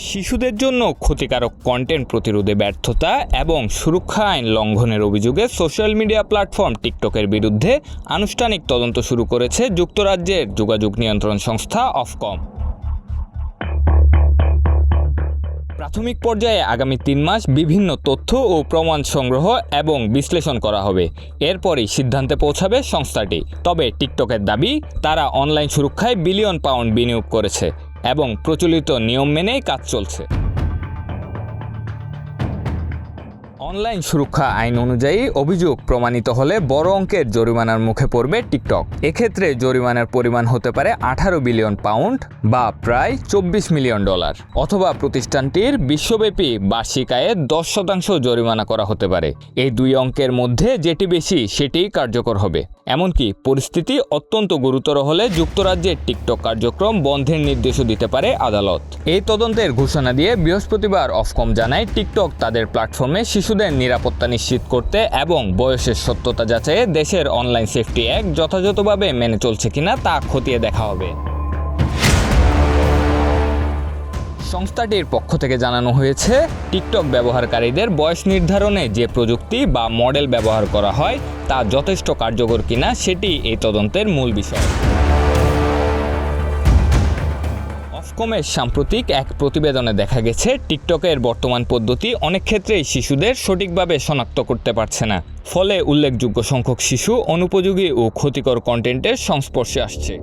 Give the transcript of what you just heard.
শিশুদের জন্য ক্ষতিকারক কন্টেন্ট প্রতিরোধে ব্যর্থতা এবং সুরক্ষা আইন লঙ্ঘনের অভিযোগে সোশ্যাল মিডিয়া প্ল্যাটফর্ম টিকটকের বিরুদ্ধে আনুষ্ঠানিক তদন্ত শুরু করেছে যুক্তরাজ্যের যোগাযোগ নিয়ন্ত্রণ সংস্থা অফকম। প্রাথমিক পর্যায়ে আগামী 3 মাস বিভিন্ন তথ্য ও প্রমাণ সংগ্রহ এবং বিশ্লেষণ করা হবে। এরপরই সিদ্ধান্তে পৌঁছাবে সংস্থাটি। তবে টিকটকের দাবি, তারা অনলাইন সুরক্ষায় বিলিয়ন পাউন্ড বিনিয়োগ করেছে এবং প্রচলিত নিয়ম মেনেই কাজ চলছে। অনলাইন সুরক্ষা আইন অনুযায়ী অভিযোগ প্রমাণিত হলে বড় অঙ্কের জরিমানার মুখে পড়বে টিকটক। এক্ষেত্রে জরিমানার পরিমাণ হতে পারে 18 বিলিয়ন পাউন্ড বা প্রায় $24 মিলিয়ন, অথবা প্রতিষ্ঠানটির বিশ্বব্যাপী বার্ষিক আয়ে 10% জরিমানা করা হতে পারে। এই দুই অঙ্কের মধ্যে যেটি বেশি সেটিই কার্যকর হবে। এমনকি পরিস্থিতি অত্যন্ত গুরুতর হলে যুক্তরাজ্যের টিকটক কার্যক্রম বন্ধের নির্দেশও দিতে পারে আদালত। এই তদন্তের ঘোষণা দিয়ে বৃহস্পতিবার অফকম জানায়, টিকটক তাদের প্ল্যাটফর্মে শিশুদের নিরাপত্তা নিশ্চিত করতে এবং বয়সের সত্যতা যাচাইয়ে দেশের অনলাইন সেফটি অ্যাক্ট যথাযথভাবে মেনে চলছে কিনা তা খতিয়ে দেখা হবে। সংস্থাটির পক্ষ থেকে জানানো হয়েছে, টিকটক ব্যবহারকারীদের বয়স নির্ধারণে যে প্রযুক্তি বা মডেল ব্যবহার করা হয় তা যথেষ্ট কার্যকর কিনা সেটি এই তদন্তের মূল বিষয়। অফকমের সাম্প্রতিক এক প্রতিবেদনে দেখা গেছে, টিকটকের বর্তমান পদ্ধতি অনেক ক্ষেত্রেই শিশুদের সঠিকভাবে শনাক্ত করতে পারছে না। ফলে উল্লেখযোগ্য সংখ্যক শিশু অনুপযোগী ও ক্ষতিকর কন্টেন্টের সংস্পর্শে আসছে।